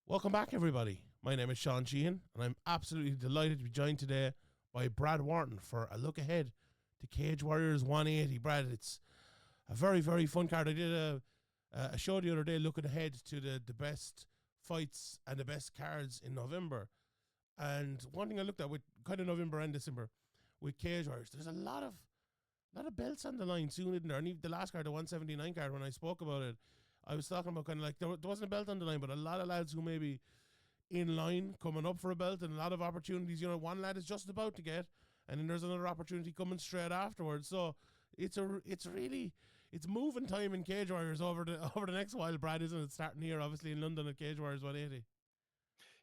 Welcome back, everybody. My name is Sean Sheehan, and I'm absolutely delighted to be joined today by Brad Wharton for a look ahead to Cage Warriors 180. Brad, it's a very, very fun card. I did a show the other day looking ahead to the best fights and the best cards in November. And one thing I looked at with kind of November and December with Cage Warriors, there's a lot of belts on the line soon, isn't there? And even the last card, the 179 card, when I spoke about it, I was talking about kind of like there wasn't a belt on the line, but a lot of lads who maybe in line coming up for a belt and a lot of opportunities. You know, one lad is just about to get, and then there's another opportunity coming straight afterwards. So it's moving time in Cage Warriors over the next while, Brad, isn't it? Starting here, obviously in London at Cage Warriors 180.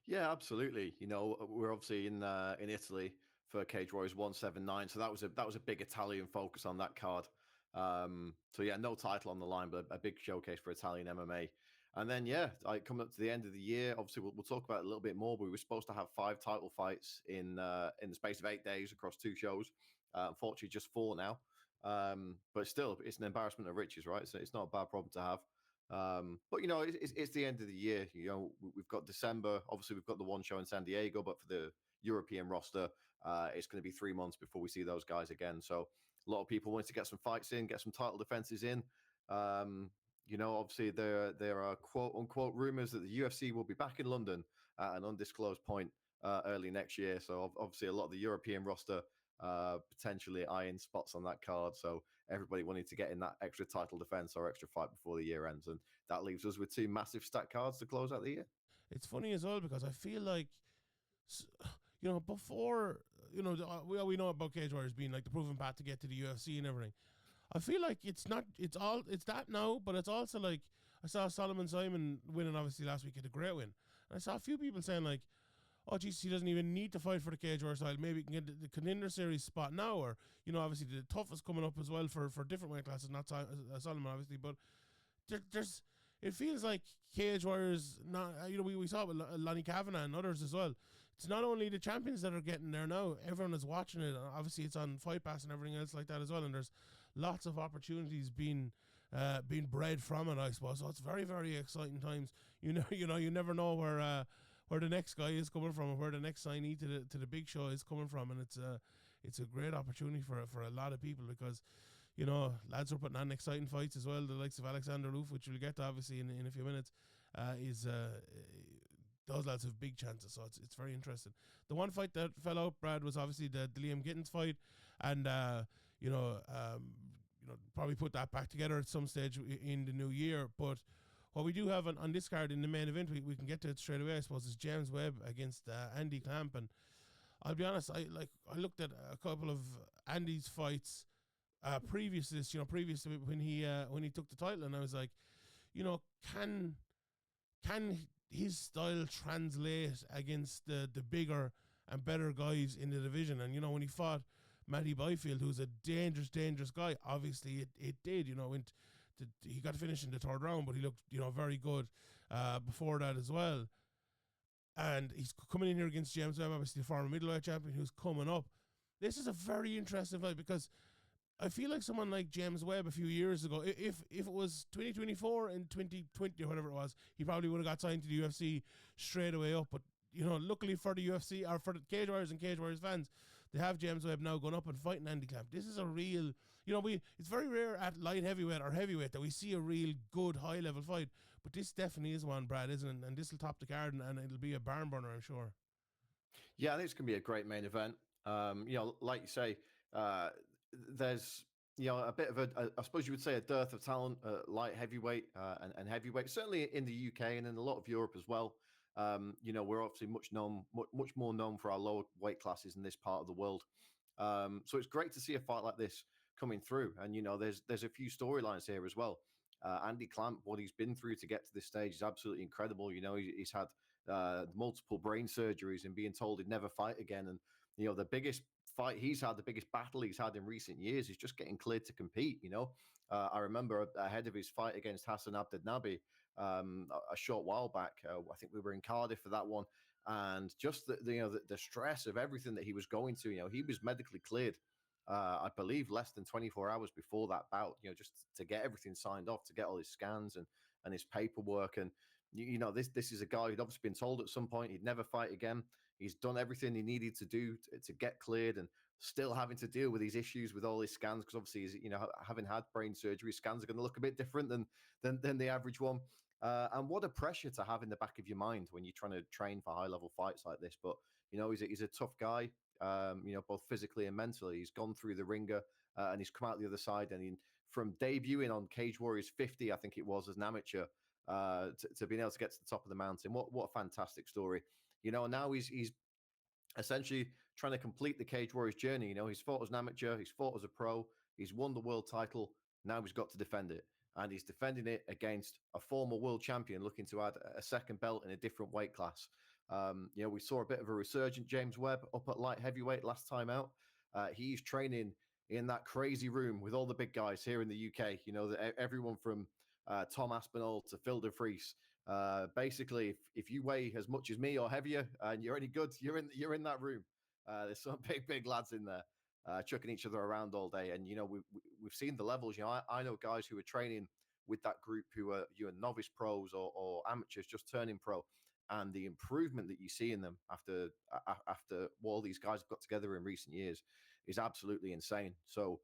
Yeah, absolutely. You know, we're obviously in Italy for Cage Warriors 179, so that was a big Italian focus on that card. So yeah, no title on the line, but a big showcase for Italian MMA. And then yeah, coming up to the end of the year, obviously we'll talk about it a little bit more. But we were supposed to have 5 title fights in the space of 8 days across 2 shows. Unfortunately, just 4 now. But still, it's an embarrassment of riches, right? So it's not a bad problem to have. But you know, it's the end of the year. You know, we've got December. Obviously, we've got the one show in San Diego, but for the European roster, it's going to be 3 months before we see those guys again. So a lot of people wanted to get some fights in, get some title defenses in. You know, obviously there are quote unquote rumors that the UFC will be back in London at an undisclosed point early next year. So obviously a lot of the European roster potentially eyeing spots on that card. So everybody wanting to get in that extra title defense or extra fight before the year ends. And that leaves us with 2 massive stack cards to close out the year. It's funny as well because I feel like, you know, before, you know, we know about Cage Warriors being like the proven path to get to the UFC and everything. I feel like it's that now, but it's also like I saw Solomon Simon winning obviously last week at a great win. And I saw a few people saying like, oh geez, he doesn't even need to fight for the Cage Warriors title. Maybe he can get the contender series spot now, or you know, obviously the toughest coming up as well for different weight classes, not Solomon obviously, but there's it feels like Cage Warriors. Not you know we saw it with Lonnie Kavanagh and others as well. It's not only the champions that are getting there now. Everyone is watching it. And obviously, it's on Fight Pass and everything else like that as well. And there's lots of opportunities being bred from it, I suppose. So it's very very exciting times. You never know where the next guy is coming from, or where the next signee to the big show is coming from, and it's a great opportunity for a lot of people because, you know, lads are putting on exciting fights as well. The likes of Alexander Loof, which we'll get to obviously in a few minutes, is those lads have big chances, so it's very interesting. The one fight that fell out, Brad, was obviously the Liam Gittins fight, and probably put that back together at some stage in the new year. But what we do have on this card in the main event, we can get to it straight away, I suppose, is James Webb against Andy Clamp. And I'll be honest, I looked at a couple of Andy's fights previous to this, previous to when he took the title, and I was like, you know, can his style translate against the bigger and better guys in the division? And you know, when he fought Matty Byfield, who's a dangerous guy, obviously it did. You know, he got to finish in the 3rd round, but he looked, you know, very good before that as well. And he's coming in here against James Webb, obviously the former middleweight champion who's coming up. This is a very interesting fight because I feel like someone like James Webb a few years ago, if it was 2024 and 2020 or whatever it was, he probably would have got signed to the UFC straight away up. But you know, luckily for the UFC or for the Cage Warriors and Cage Warriors fans, they have James Webb now going up and fighting Andy Clamp. This is a real, you know, it's very rare at light heavyweight or heavyweight that we see a real good high level fight. But this definitely is one, Brad, isn't it? And this will top the card, and it'll be a barn burner, I'm sure. Yeah, I think it's going to be a great main event. You know, like you say, there's a bit of I suppose you would say a dearth of talent, light heavyweight and heavyweight, certainly in the UK and in a lot of Europe as well. You know, we're obviously much more known for our lower weight classes in this part of the world. So it's great to see a fight like this coming through. And you know, there's a few storylines here as well. Andy Clamp, what he's been through to get to this stage is absolutely incredible. You know, he's had multiple brain surgeries and being told he'd never fight again. And, you know, the biggest fight he's had, the biggest battle he's had in recent years is just getting cleared to compete. You know, I remember ahead of his fight against Hassan Abdednabi a short while back, I think we were in Cardiff for that one. And just the stress of everything that he was going to, you know, he was medically cleared I believe less than 24 hours before that bout, you know, just to get everything signed off, to get all his scans and his paperwork. And, this is a guy who'd obviously been told at some point he'd never fight again. He's done everything he needed to do to get cleared, and still having to deal with these issues with all his scans, because obviously he's, having had brain surgery, scans are going to look a bit different than the average one. And what a pressure to have in the back of your mind when you're trying to train for high level fights like this. But he's a tough guy, both physically and mentally. He's gone through the ringer, and he's come out the other side. And from debuting on Cage Warriors 50, I think it was, as an amateur, to being able to get to the top of the mountain. What a fantastic story. And now he's essentially trying to complete the Cage Warriors journey. He's fought as an amateur, he's fought as a pro, he's won the world title. Now he's got to defend it. And he's defending it against a former world champion looking to add a second belt in a different weight class. We saw a bit of a resurgent James Webb up at light heavyweight last time out. He's training in that crazy room with all the big guys here in the UK. Everyone from Tom Aspinall to Phil DeFries. Basically, if you weigh as much as me or heavier and you're any good, you're in that room. There's some big lads in there chucking each other around all day. And we've seen the levels. I know guys who are training with that group who are novice pros or amateurs just turning pro, and the improvement that you see in them after all these guys have got together in recent years is absolutely insane. So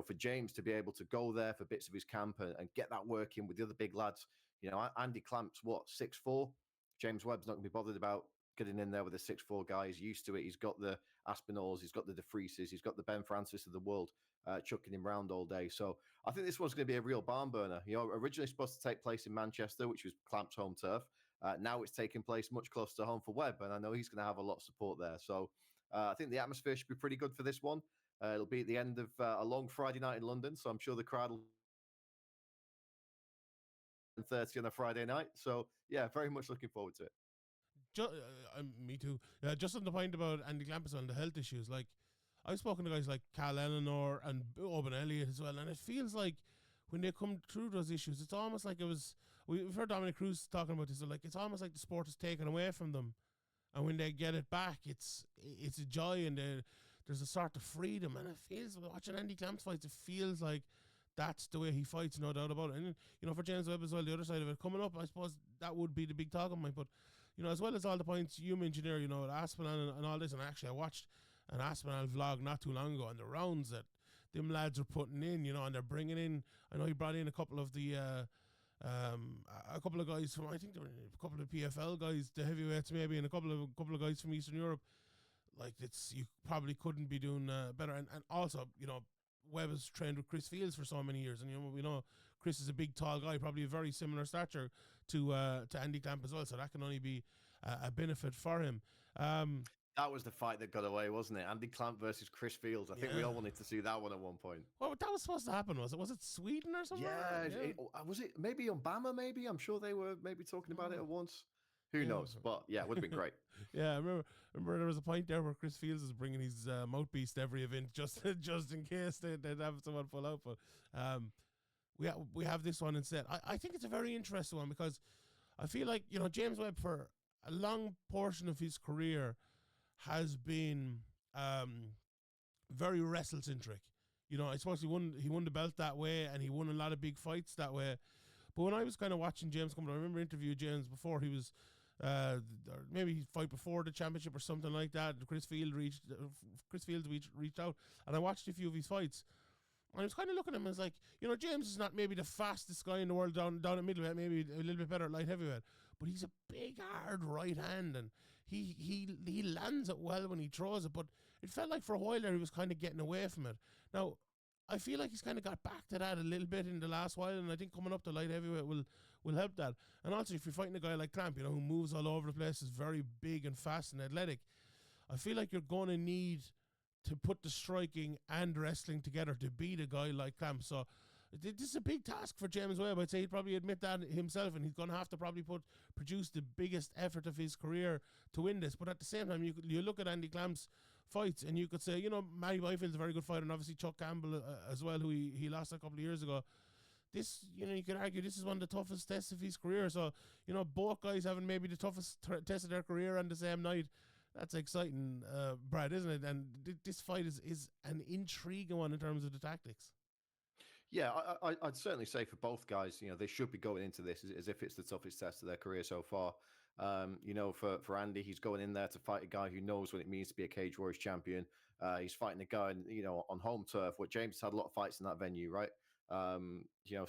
for James to be able to go there for bits of his camp and get that work in with the other big lads, Andy Clamp's 6'4". James Webb's not going to be bothered about getting in there with a 6'4" guy. He's used to it. He's got the Aspinalls, he's got the DeFrieses, he's got the Ben Francis of the world chucking him around all day. So I think this one's going to be a real barn burner. Originally supposed to take place in Manchester, which was Clamp's home turf. Now it's taking place much closer to home for Webb, and I know he's going to have a lot of support there. So I think the atmosphere should be pretty good for this one. It'll be at the end of a long Friday night in London, so I'm sure the crowd will 30 on a Friday night. So yeah, very much looking forward to it. Me too. Just on the point about Andy Clampus and the health issues, like I've spoken to guys like Cal Eleanor and Owen Elliott as well, and it feels like when they come through those issues, it's almost like we've heard Dominic Cruz talking about this, like it's almost like the sport is taken away from them, and when they get it back, it's a joy, and there's a sort of freedom, and it feels, watching Andy Clamp's fights, it feels like that's the way he fights, no doubt about it. And for James Webb as well, the other side of it coming up, I suppose that would be the big talking point. But as well as all the points you mentioned there, Aspinall and all this, and actually I watched an Aspinall vlog not too long ago, and the rounds that them lads are putting in, and they're bringing in. I know he brought in a couple of the a couple of guys from, I think there were a couple of PFL guys, the heavyweights maybe, and a couple of guys from Eastern Europe. Like, you probably couldn't be doing better. And also, Webb has trained with Chris Fields for so many years, and we know Chris is a big, tall guy, probably a very similar stature to Andy Clamp as well. So that can only be a benefit for him. That was the fight that got away, wasn't it? Andy Clamp versus Chris Fields. I think we all wanted to see that one at one point. Well, that was supposed to happen, was it? Was it Sweden or something? Yeah. Was it maybe Obama? Maybe, I'm sure they were maybe talking about it at once. Who knows? But yeah, it would have been great. Yeah, I remember there was a point there where Chris Fields was bringing his mouthpiece to every event just in case they'd have someone pull out. But we have this one instead. I think it's a very interesting one because I feel like James Webb, for a long portion of his career, has been very wrestle centric. I suppose he won the belt that way, and he won a lot of big fights that way. But when I was kind of watching James come, I remember interviewing James before he was, maybe he fight before the championship or something like that. Chris Fields reached out, and I watched a few of his fights. And I was kind of looking at him as like, James is not maybe the fastest guy in the world down at middleweight, maybe a little bit better at light heavyweight, but he's a big, hard right hand, and he lands it well when he throws it. But it felt like for a while there he was kind of getting away from it. Now, I feel like he's kind of got back to that a little bit in the last while, and I think coming up to light heavyweight will help that. And also, if you're fighting a guy like Clamp, who moves all over the place, is very big and fast and athletic, I feel like you're going to need to put the striking and wrestling together to beat a guy like Clamp. So this is a big task for James Webb. I'd say he'd probably admit that himself, and he's going to have to probably produce the biggest effort of his career to win this. But at the same time, you look at Andy Clamp's fights, and you could say, Matty Byfield's a very good fighter, and obviously Chuck Campbell as well, who he lost a couple of years ago. This, you could argue this is one of the toughest tests of his career. So, both guys having maybe the toughest test of their career on the same night. That's exciting, Brad, isn't it? And this fight is an intriguing one in terms of the tactics. Yeah, I'd certainly say for both guys, they should be going into this as if it's the toughest test of their career so far. For Andy, he's going in there to fight a guy who knows what it means to be a Cage Warriors champion. He's fighting a guy, on home turf. Where James had a lot of fights in that venue, right? So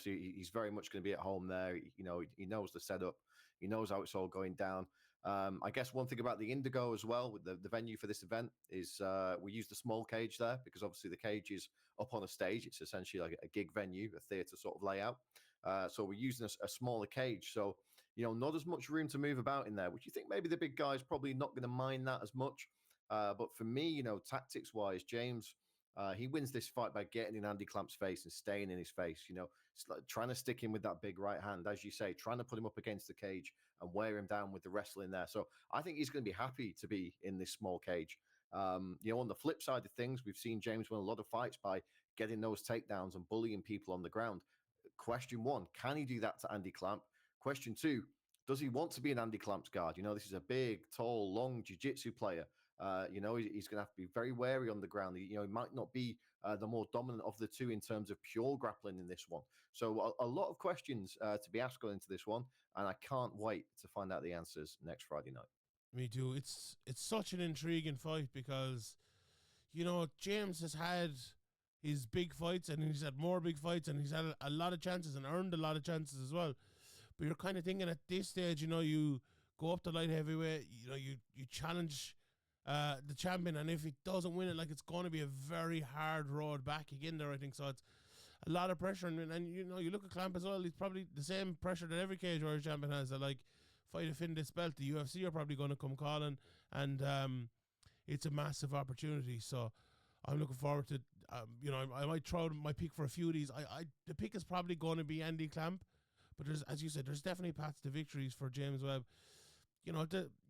he's very much going to be at home there. He knows the setup. He knows how it's all going down. I guess one thing about the Indigo as well, with the venue for this event, is we use the small cage there because obviously the cage is up on a stage. It's essentially like a gig venue, a theatre sort of layout. So we're using a smaller cage. So, not as much room to move about in there, which you think maybe the big guy's probably not going to mind that as much. But for me, tactics wise, James, he wins this fight by getting in Andy Clamp's face and staying in his face, like trying to stick him with that big right hand, as you say, trying to put him up against the cage and wear him down with the wrestling there. So I think he's going to be happy to be in this small cage. On the flip side of things, we've seen James win a lot of fights by getting those takedowns and bullying people on the ground. Question one, can he do that to Andy Clamp? Question two, does he want to be an Andy Clamp's guard? This is a big, tall, long jiu-jitsu player. He's going to have to be very wary on the ground. He might not be the more dominant of the two in terms of pure grappling in this one. So a lot of questions to be asked going into this one, and I can't wait to find out the answers next Friday night. Me too. It's such an intriguing fight because James has had his big fights and he's had more big fights and he's had a lot of chances and earned a lot of chances as well. But you're kind of thinking at this stage, you go up to light heavyweight, you challenge the champion, and if he doesn't win it, like it's going to be a very hard road back again there. I think so. It's a lot of pressure, and you look at Clamp as well. He's probably the same pressure that every Cage Warriors champion has. That like fight to fin this belt, the UFC are probably going to come calling, and it's a massive opportunity. So I'm looking forward to. I might throw my pick for a few of these. The pick is probably going to be Andy Clamp, but there's, as you said, there's definitely paths to victories for James Webb.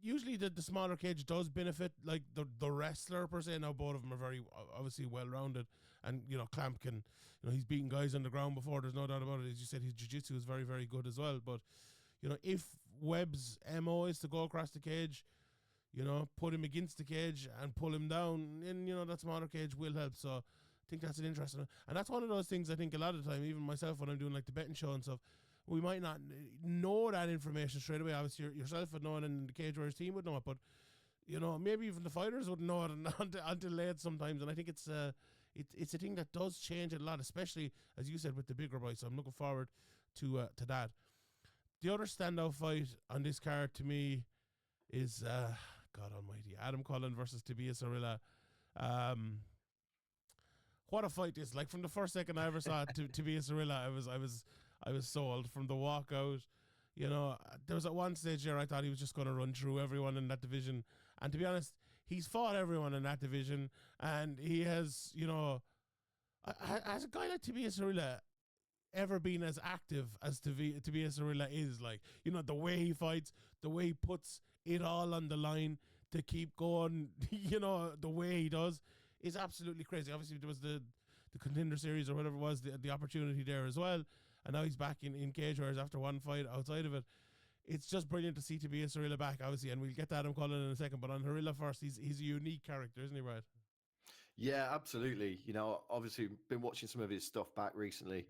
Usually the smaller cage does benefit like the wrestler per se. Now both of them are very obviously well rounded, and Clamp can, he's beaten guys on the ground before. There's no doubt about it. As you said, his jiu-jitsu is very very good as well. But if Webb's MO is to go across the cage, put him against the cage and pull him down, and that smaller cage will help. So I think that's an interesting, and that's one of those things I think a lot of the time, even myself when I'm doing like the betting show and stuff, we might not know that information straight away. Obviously, yourself would know it, and the Cage Warriors team would know it, but maybe even the fighters wouldn't know it until late sometimes. And I think it's a thing that does change it a lot, especially as you said with the bigger boys. So I'm looking forward to that. The other standout fight on this card to me is God Almighty, Adam Cullen versus Tobias Arilla. What a fight this! Like from the first second I ever saw Tobias Arilla, I was sold from the walkout. There was at one stage there I thought he was just going to run through everyone in that division. And to be honest, he's fought everyone in that division, and he has, as a guy like Tobias Arilla ever been as active as Tobias Arilla is, like, the way he fights, the way he puts it all on the line to keep going, the way he does is absolutely crazy. Obviously, there was the Contender Series or whatever it was, the opportunity there as well. And now he's back in Cage Warriors after one fight outside of it. It's just brilliant to see Tobias Harilla back, obviously, and we'll get to Adam Cullen in a second. But on Harilla first, he's a unique character, isn't he, Brad? Yeah, absolutely. Obviously, been watching some of his stuff back recently,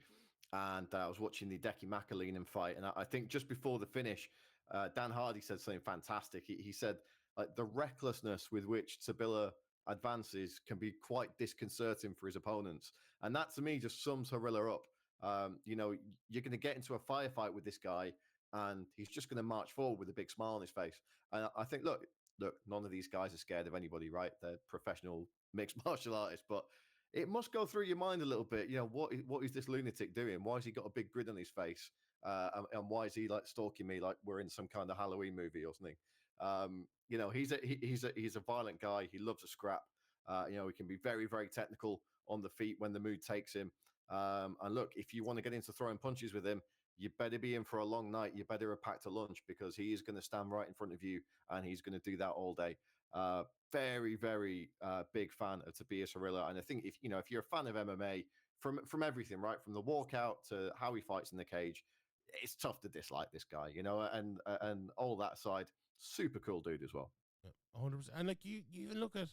and I was watching the Deki Makalinen fight, and I think just before the finish, Dan Hardy said something fantastic. He said, the recklessness with which Tabilla advances can be quite disconcerting for his opponents, and that to me just sums Harilla up. You're going to get into a firefight with this guy, and he's just going to march forward with a big smile on his face. And I think, look, none of these guys are scared of anybody, right? They're professional mixed martial artists, but it must go through your mind a little bit. What is this lunatic doing? Why has he got a big grin on his face? And why is he like stalking me like we're in some kind of Halloween movie or something? He's a violent guy. He loves a scrap. He can be very, very technical on the feet when the mood takes him. And look, if you want to get into throwing punches with him, you better be in for a long night. You better have packed a lunch, because he is going to stand right in front of you, and he's going to do that all day. Very, very big fan of Tobias Harilla, and I think if you're a fan of MMA, from everything, right, from the walkout to how he fights in the cage, it's tough to dislike this guy, and all that side, super cool dude as well. Yeah, 100%. And like you even look at,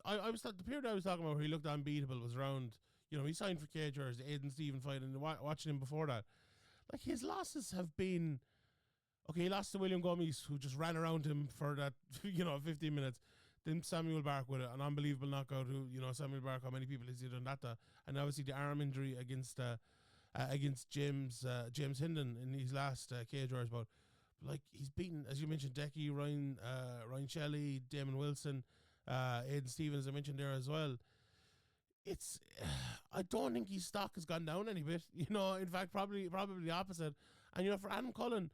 I was the period I was talking about where he looked unbeatable was around You know, he signed for Cage Warriors, the Aiden Stephen fight, and watching him before that, like his losses have been. Okay, he lost to William Gomez, who just ran around him for that, 15 minutes. Then Samuel Bark with an unbelievable knockout. Who, Samuel Bark, how many people has he done that to? And obviously the arm injury against James Hinden in his last Cage Warriors bout. Like, he's beaten, as you mentioned, Decky, Ryan Shelley, Damon Wilson, Aiden Stevens, as I mentioned there as well. It's, I don't think his stock has gone down any bit. In fact, probably the opposite. And for Adam Cullen,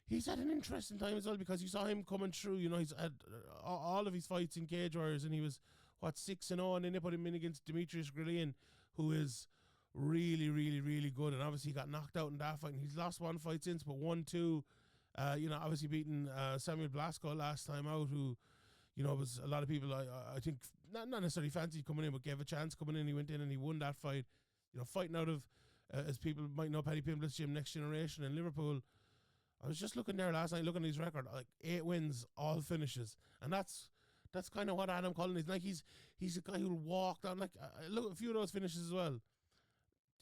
he's had an interesting time as well, because you saw him coming through. He's had all of his fights in Cage Warriors, and he was 6-0, and then they put him in against Demetrius Grillian, who is really, really, really good. And obviously he got knocked out in that fight, and he's lost one fight since, but 1-2. Obviously beating Samuel Blasco last time out, who was a lot of people I think not necessarily fancied coming in, but gave a chance coming in. He went in and he won that fight. Fighting out of as people might know, Paddy Pimblett's gym, Next Generation in Liverpool. I was just looking there last night, looking at his record, like 8 wins, all finishes, and that's kind of what Adam Cullen is. Like, he's a guy who'll walk down. Like, look at a few of those finishes as well.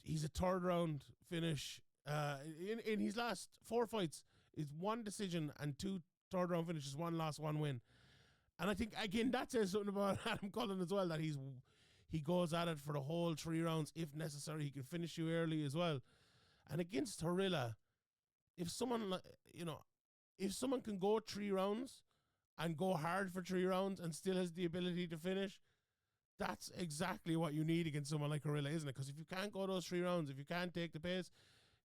He's a third round finish. In his last 4 fights, is 1 decision and 2 third round finishes, 1 loss, 1 win. And I think again that says something about Adam Cullen as well, that he goes at it for the whole 3 rounds if necessary. He can finish you early as well. And against Harilla, if someone can go 3 rounds and go hard for 3 rounds and still has the ability to finish, that's exactly what you need against someone like Harilla, isn't it? Because if you can't go those 3 rounds, if you can't take the pace,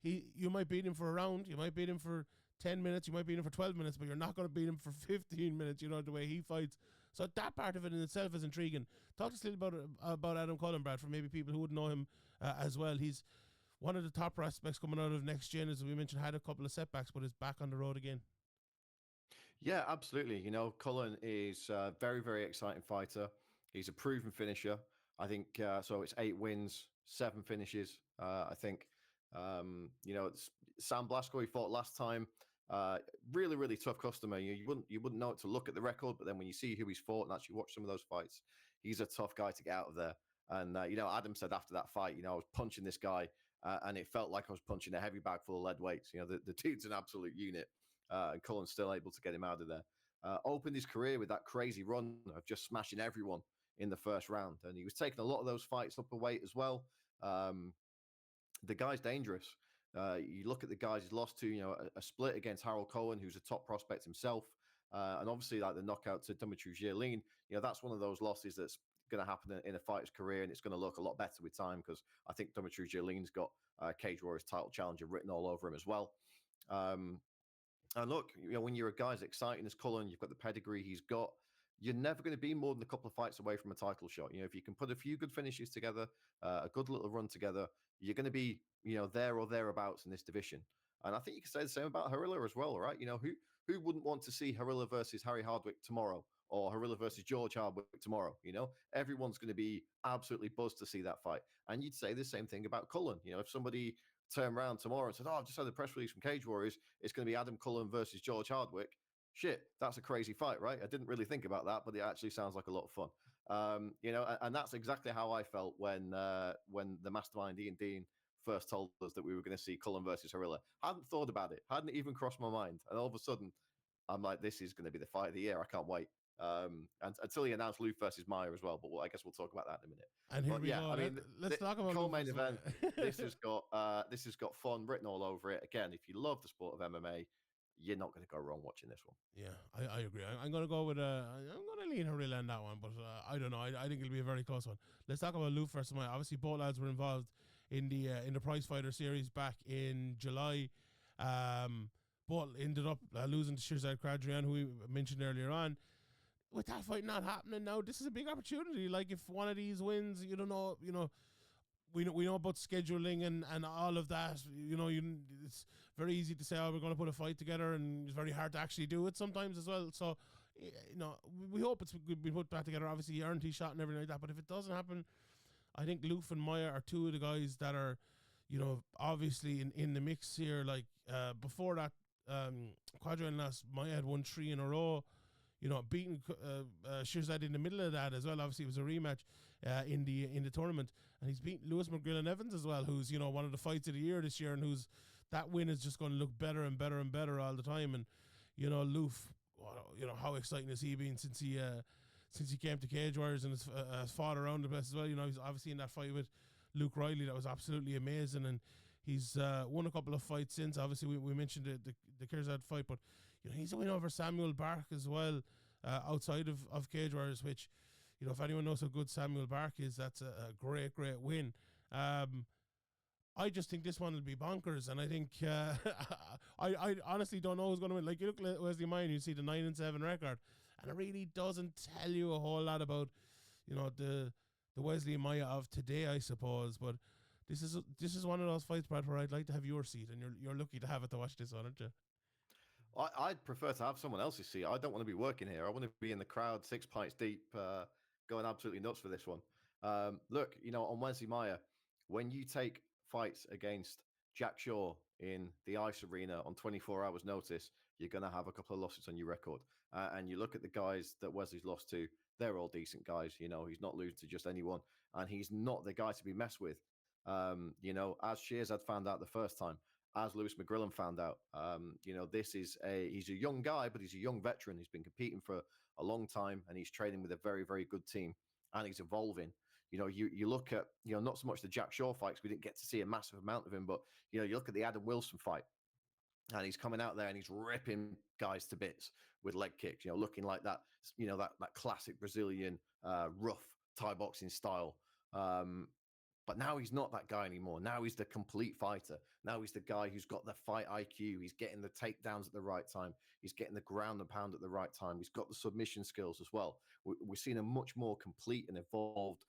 you might beat him for a round, you might beat him for 10 minutes, you might beat him for 12 minutes, but you're not going to beat him for 15 minutes, the way he fights. So that part of it in itself is intriguing. Talk to us a little about Adam Cullen, Brad, for maybe people who wouldn't know him as well. He's one of the top prospects coming out of Next Gen, as we mentioned, had a couple of setbacks, but is back on the road again. Yeah, absolutely. Cullen is a very, very exciting fighter. He's a proven finisher. I think, so it's 8 wins, 7 finishes, I think. It's Sam Blasco he fought last time. Really, really tough customer. You wouldn't know it to look at the record, but then when you see who he's fought and actually watch some of those fights, he's a tough guy to get out of there. And, Adam said after that fight, I was punching this guy and it felt like I was punching a heavy bag full of lead weights. The dude's an absolute unit. And Cullen's still able to get him out of there. Opened his career with that crazy run of just smashing everyone in the first round. And he was taking a lot of those fights up a weight as well. The guy's dangerous. You look at the guys he's lost to, a split against Harold Cohen, who's a top prospect himself. And obviously, like the knockout to Dimitri Gierlin, that's one of those losses that's going to happen in a fighter's career, and it's going to look a lot better with time, because I think Dimitri Gierlin's got Cage Warriors title challenger written all over him as well. And look, when you're a guy as exciting as Cullen, you've got the pedigree he's got, you're never going to be more than a couple of fights away from a title shot. If you can put a few good finishes together, a good little run together, you're going to be, there or thereabouts in this division. And I think you can say the same about Harilla as well, right? Who wouldn't want to see Harilla versus Harry Hardwick tomorrow, or Harilla versus George Hardwick tomorrow? Everyone's going to be absolutely buzzed to see that fight. And you'd say the same thing about Cullen. If somebody turned around tomorrow and said, "Oh, I've just had a press release from Cage Warriors, it's going to be Adam Cullen versus George Hardwick." Shit, that's a crazy fight, right? I didn't really think about that, but it actually sounds like a lot of fun. And that's exactly how I felt when the mastermind Ian Dean first told us that we were going to see Cullen versus Harilla. Hadn't thought about it, hadn't even crossed my mind, and all of a sudden, I'm like, this is going to be the fight of the year. I can't wait. And until he announced Luke versus Maya as well, but I guess we'll talk about that in a minute. And here we go. I mean, let's talk about the main event. This has got fun written all over it. Again, if you love the sport of MMA, you're not going to go wrong watching this one. Yeah, I agree. I'm going to go with I'm going to lean Harilla on that one, but I don't know. I think it'll be a very close one. Let's talk about Luke versus Maya. Obviously, both lads were involved in the Prize Fighter series back in July. But ended up losing to Shirzad Quadrian, who we mentioned earlier on. With that fight not happening now, this is a big opportunity. Like, if one of these wins, we know about scheduling and all of that. It's very easy to say, "Oh, we're going to put a fight together," and it's very hard to actually do it sometimes as well. So, we hope it's been put back together. Obviously, he earned his shot and everything like that. But if it doesn't happen, I think Luf and Maya are two of the guys that are, obviously in the mix here. Like, before that, Quadrian lost, Maya had won 3 in a row. beating Shirzad in the middle of that as well. Obviously, it was a rematch in the tournament, and he's beaten Lewis McGrillen Evans as well, who's one of the fights of the year this year, and who's that win is just going to look better and better and better all the time. And Loof, how exciting has he been since he came to Cage Warriors and has fought around the place as well. He's obviously in that fight with Luke Riley that was absolutely amazing, and he's won a couple of fights since. Obviously, we mentioned the Kirzad fight, but he's a win over Samuel Bark as well outside of Cage Warriors, which if anyone knows how good Samuel Bark is, that's a great win. I just think this one will be bonkers, and I think I honestly don't know who's going to win. Like, you look at Wesley Mayer, you see the 9-7 record, and it really doesn't tell you a whole lot about the Wesley Maya of today, I suppose. But this is one of those fights, Brad, where I'd like to have your seat, and you're lucky to have it to watch this on, aren't you? I'd prefer to have someone else's seat. I don't want to be working here. I want to be in the crowd, 6 pints deep, going absolutely nuts for this one. Look, on Wesley Maya, when you take fights against Jack Shaw in the ice arena on 24 hours notice, you're going to have a couple of losses on your record. And you look at the guys that Wesley's lost to, they're all decent guys. He's not losing to just anyone, and he's not the guy to be messed with. As Shears had found out the first time, as Lewis McGrillen found out, he's a young guy, but he's a young veteran. He's been competing for a long time, and he's training with a very, very good team, and he's evolving. You look at, not so much the Jack Shaw fights, we didn't get to see a massive amount of him, but, you look at the Adam Wilson fight, and he's coming out there and he's ripping guys to bits with leg kicks, looking like that, that classic Brazilian rough Thai boxing style. But now he's not that guy anymore. Now he's the complete fighter. Now he's the guy who's got the fight IQ. He's getting the takedowns at the right time. He's getting the ground and pound at the right time. He's got the submission skills as well. We're seeing a much more complete and evolved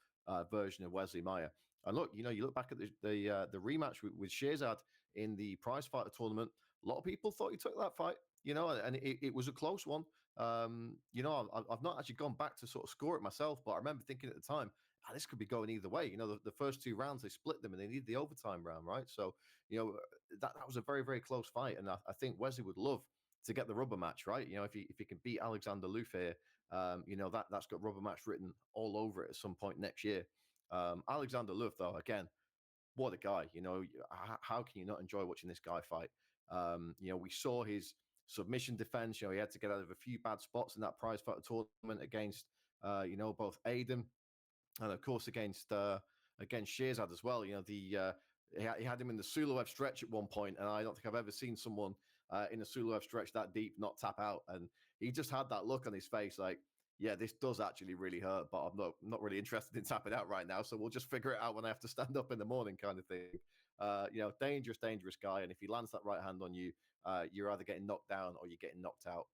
version of Wesley Maya. And look, you look back at the rematch with Sherzad in the prize fighter tournament. A lot of people thought he took that fight, and it was a close one. I've not actually gone back to sort of score it myself, but I remember thinking at the time, this could be going either way. The first 2 rounds, they split them and they need the overtime round, right? So, that was a very, very close fight. And I think Wesley would love to get the rubber match, right? If he can beat Alexander Loof here, that's got rubber match written all over it at some point next year. Alexander Loof, though, again, what a guy. How can you not enjoy watching this guy fight? We saw his submission defense. He had to get out of a few bad spots in that prize fighter tournament against, both Aiden and of course against Sherzad as well. He had him in the Sulawev stretch at one point, and I don't think I've ever seen someone in a Sulawev stretch that deep not tap out. And he just had that look on his face, like, yeah, this does actually really hurt, but I'm not really interested in tapping out right now. So we'll just figure it out when I have to stand up in the morning, kind of thing. Dangerous guy, and if he lands that right hand on you, you're either getting knocked down or you're getting knocked out.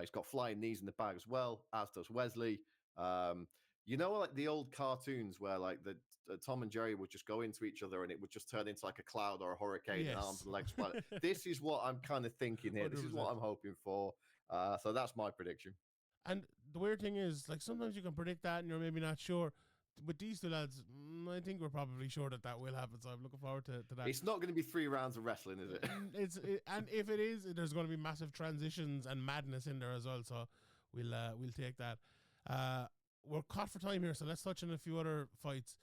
He's got flying knees in the bag as well, as does Wesley. Like the old cartoons where like the Tom and Jerry would just go into each other and it would just turn into like a cloud or a hurricane, Yes. and arms and legs fly. This is what I'm kind of thinking here. 100%. This is what I'm hoping for. So that's my prediction. And the weird thing is, like, sometimes you can predict that and you're maybe not sure. With these 2 lads, I think we're probably sure that will happen. So I'm looking forward to that. It's not going to be 3 rounds of wrestling, is it? And if it is, there's going to be massive transitions and madness in there as well. So we'll take that. We're caught for time here, so let's touch on a few other fights.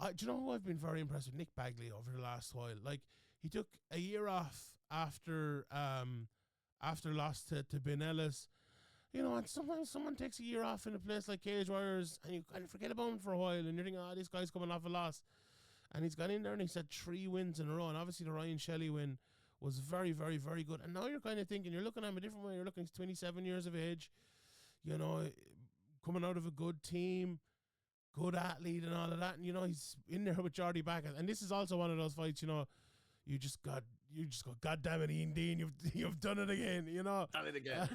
Do you know who I've been very impressed with? Nick Bagley over the last while. Like, he took a year off after loss to Ben Ellis. And sometimes someone takes a year off in a place like Cage Warriors and you kind of forget about him for a while and you're thinking, this guy's coming off a loss. And he's gone in there and he's had 3 wins in a row. And obviously the Ryan Shelley win was very, very, very good. And now you're kind of thinking, you're looking at him a different way. You're looking at 27 years of age, coming out of a good team, good athlete and all of that. And, he's in there with Jordy Backus. And this is also one of those fights, you just go, God damn it, Ian Dean, you've done it again, Done it again.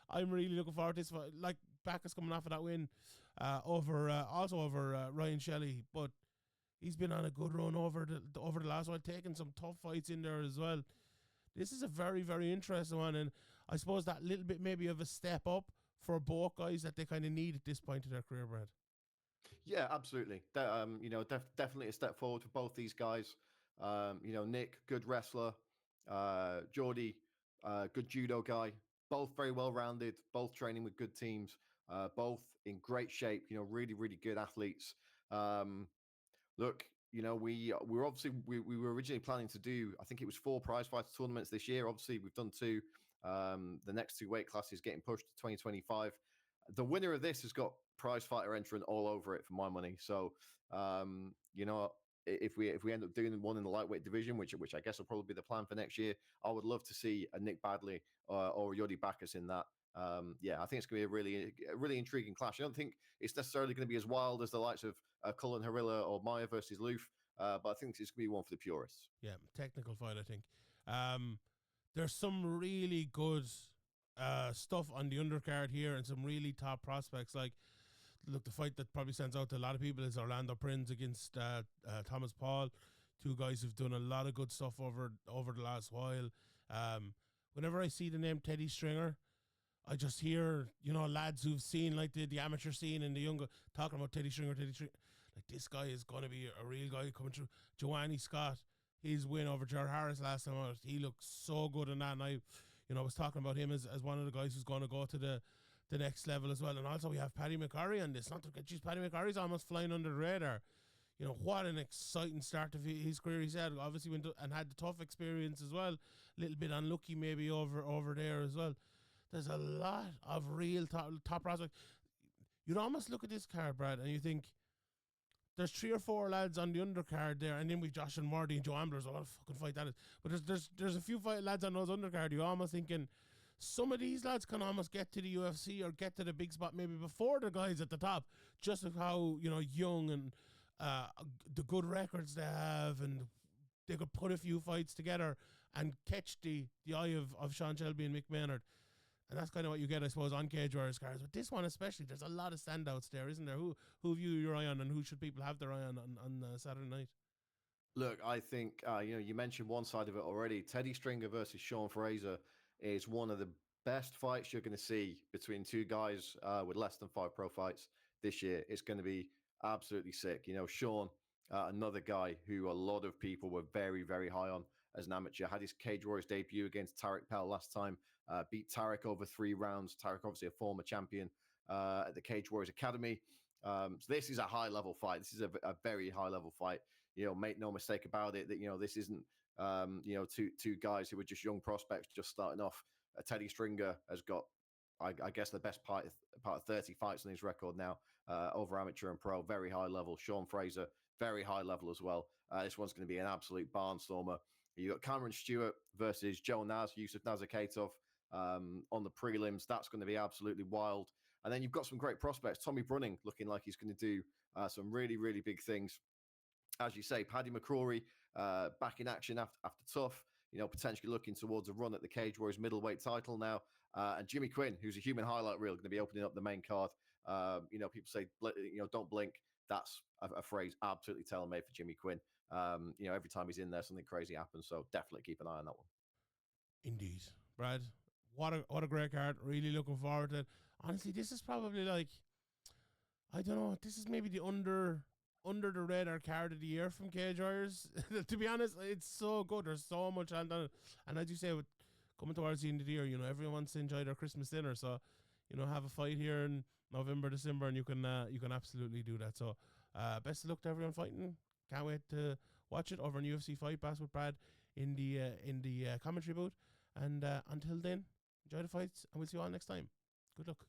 I'm really looking forward to this fight. Like, Backus coming off of that win over Ryan Shelley, but he's been on a good run over the last while, taking some tough fights in there as well. This is a very, very interesting one, and I suppose that little bit maybe of a step up for both guys that they kind of need at this point in their career, Brad. Yeah, absolutely. Definitely a step forward for both these guys. Nick, good wrestler. Geordie, good judo guy. both very well rounded, both training with good teams, both in great shape. Really, really good athletes. Look, we were originally planning to do, I think it was 4 prize fighter tournaments this year. Obviously, we've done 2. The next 2 weight classes getting pushed to 2025. The winner of this has got prize fighter entrant all over it for my money. So, if we end up doing one in the lightweight division, which I guess will probably be the plan for next year, I would love to see a Nick Badley or Yodi Bacchus in that. I think it's going to be a really intriguing clash. I don't think it's necessarily going to be as wild as the likes of Cullen Harilla or Maya versus Loof, but I think it's going to be one for the purists. Yeah, technical fight, I think. There's some really good stuff on the undercard here and some really top prospects. Like, look, the fight that probably stands out to a lot of people is Orlando Prince against Thomas Paul. 2 guys who've done a lot of good stuff over the last while. Whenever I see the name Teddy Stringer, I just hear, lads who've seen like the amateur scene and the younger talking about Teddy Stringer. Like, this guy is going to be a real guy coming through. Joanny Scott, his win over Jared Harris last time out, he looked so good in that. And I was talking about him as one of the guys who's going to go to the next level as well. And also we have Paddy McCurry on this. Not to get Paddy McCurry's almost flying under the radar. What an exciting start to his career he's had. Obviously went and had the tough experience as well. A little bit unlucky maybe over there as well. There's a lot of real top prospects. You'd almost look at this card, Brad, and you think there's 3 or 4 lads on the undercard there, and then we've Josh and Marty and Joe Ambler. So what a fucking fight that is. But there's a few lads on those undercard. You're almost thinking some of these lads can almost get to the UFC or get to the big spot maybe before the guys at the top, just of how young and the good records they have, and they could put a few fights together and catch the eye of Sean Shelby and Mick Maynard. And that's kind of what you get, I suppose, on Cage Warriors cards. But this one especially, there's a lot of standouts there, isn't there? Who have you your eye on, and who should people have their eye on Saturday night? Look, I think, you mentioned one side of it already. Teddy Stringer versus Sean Fraser is one of the best fights you're going to see between 2 guys with less than 5 pro fights this year. It's going to be absolutely sick. Sean, another guy who a lot of people were very, very high on as an amateur, had his Cage Warriors debut against Tarek Pell last time, beat Tarek over 3 rounds. Tarek, obviously a former champion at the Cage Warriors Academy. So this is a high-level fight. This is a very high-level fight. Make no mistake about it that, this isn't, two guys who are just young prospects just starting off. Teddy Stringer has got, I guess, the best part of 30 fights on his record now, over amateur and pro, very high level. Sean Fraser, very high level as well. This one's going to be an absolute barnstormer. You got Cameron Stewart versus Joe Naz, Yusuf Nazarkatov, on the prelims. That's going to be absolutely wild. And then you've got some great prospects. Tommy Brunning looking like he's going to do some really, really big things. As you say, Paddy McCrory back in action after tough, potentially looking towards a run at the Cage Warriors middleweight title now. And Jimmy Quinn, who's a human highlight reel, going to be opening up the main card. People say, don't blink. That's a phrase absolutely tailor-made for Jimmy Quinn. Every time he's in there, something crazy happens. So definitely keep an eye on that one. Indeed. Brad, what a great card. Really looking forward to it. Honestly, this is probably like, I don't know, this is maybe the under the radar card of the year from Cage Warriors. To be honest, it's so good. There's so much on it. And as you say, with coming towards the end of the year, everyone wants to enjoy their Christmas dinner. So, have a fight here in November, December, and you can absolutely do that. So, best of luck to everyone fighting. Can't wait to watch it over on UFC Fight Pass with Brad in the commentary booth. And until then, enjoy the fights, and we'll see you all next time. Good luck.